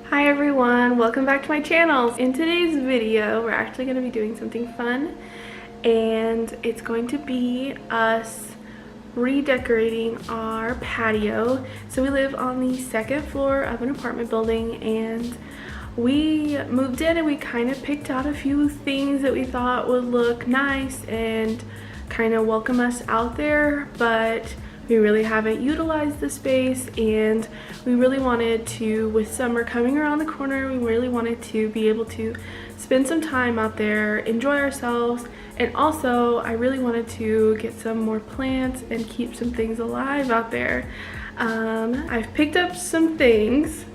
Hi everyone, welcome back to my channel. In today's video, we're actually going to be doing something fun, and it's going to be us redecorating our patio. So we live on the second floor of an apartment building, and we moved in and we kind of picked out a few things that we thought would look nice and kind of welcome us out there, but we really haven't utilized the space, and we really wanted to, with summer coming around the corner, we really wanted to be able to spend some time out there, enjoy ourselves, and also I really wanted to get some more plants and keep some things alive out there. I've picked up some things,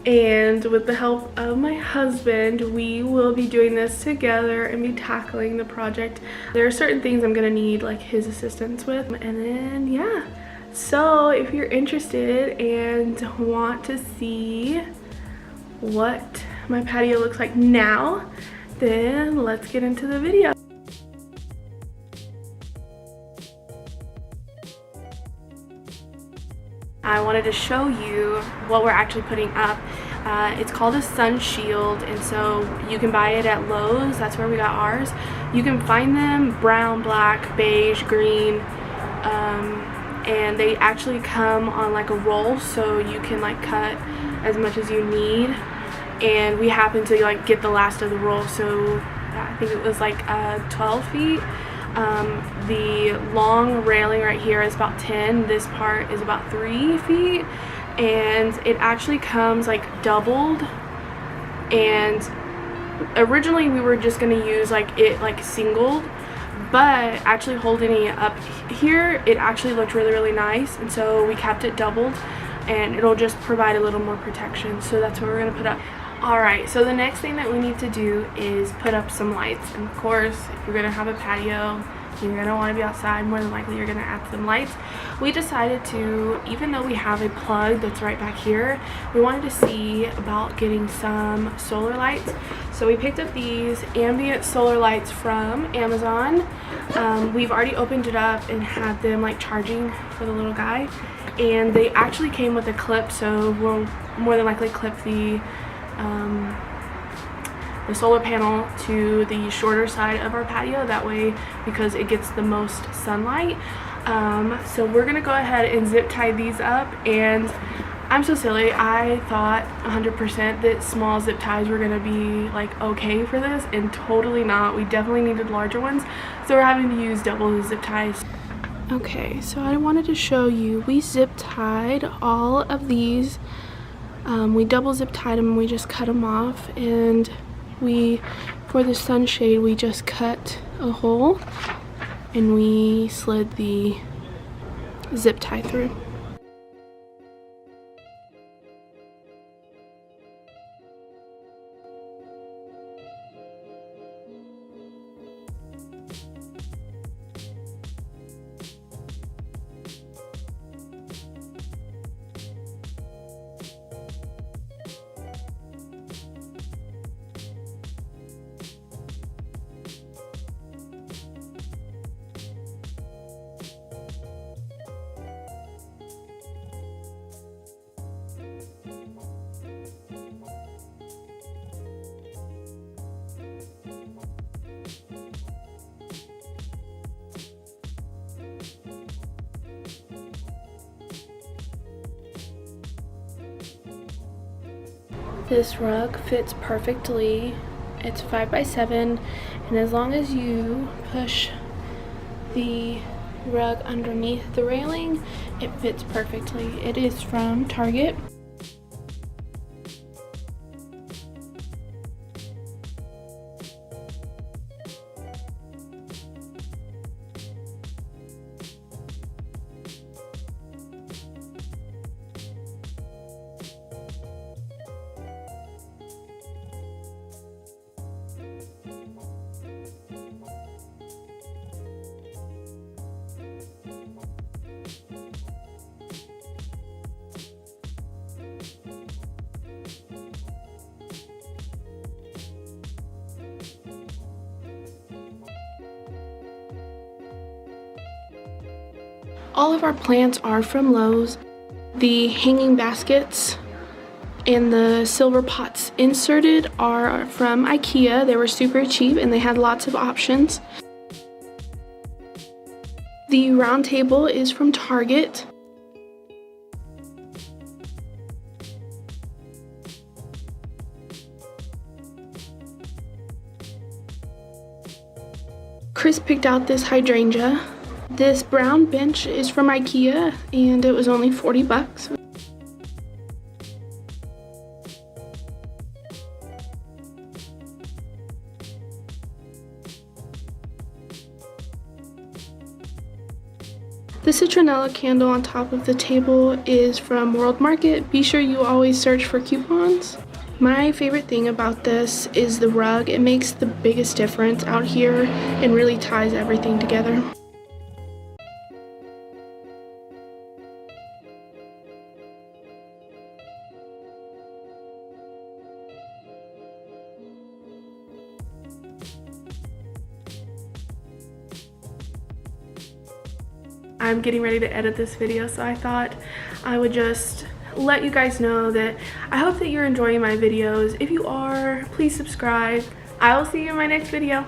and with the help of my husband, we will be doing this together and be tackling the project. There are certain things I'm gonna need like his assistance with, and then yeah. So if you're interested and want to see what my patio looks like now, then let's get into the video. I wanted to show you what we're actually putting up. It's called a sun shield, and so you can buy it at Lowe's. That's where we got ours. You can find them brown, black, beige, green, and they actually come on like a roll, so you can like cut as much as you need. And we happened to like get the last of the roll, so I think it was like 12 feet. The long railing right here is about 10. This part is about 3 feet, and it actually comes like doubled. And originally we were just gonna use like it like singled, but actually holding it up here, it actually looked really nice, and so we kept it doubled, and it'll just provide a little more protection. So that's what we're gonna put up. Alright, so the next thing that we need to do is put up some lights. And of course, if you're gonna have a patio, you're gonna want to be outside, more than likely you're gonna add some lights. We decided to, even though we have a plug that's right back here, we wanted to see about getting some solar lights. So we picked up these ambient solar lights from Amazon. We've already opened it up and had them like charging for the little guy, and they actually came with a clip, so we'll more than likely clip the solar panel to the shorter side of our patio, that way, because it gets the most sunlight. So we're gonna go ahead and zip tie these up, and I'm so silly, I thought 100% that small zip ties were gonna be like okay for this, and totally not. We definitely needed larger ones, so we're having to use double the zip ties. Okay, so I wanted to show you, we zip tied all of these. We double zip tied them and we just cut them off, and for the sunshade, we just cut a hole and we slid the zip tie through. This rug fits perfectly. It's 5 by 7, and as long as you push the rug underneath the railing, it fits perfectly. It is from Target. All of our plants are from Lowe's. The hanging baskets And the silver pots inserted are from IKEA. They were super cheap and they had lots of options. The round table is from Target. Chris picked out this hydrangea. This brown bench is from IKEA and it was only 40 bucks. The citronella candle on top of the table is from World Market. Be sure you always search for coupons. My favorite thing about this is the rug. It makes the biggest difference out here and really ties everything together. I'm getting ready to edit this video, so I thought I would just let you guys know that I hope that you're enjoying my videos. If you are, please subscribe. I will see you in my next video.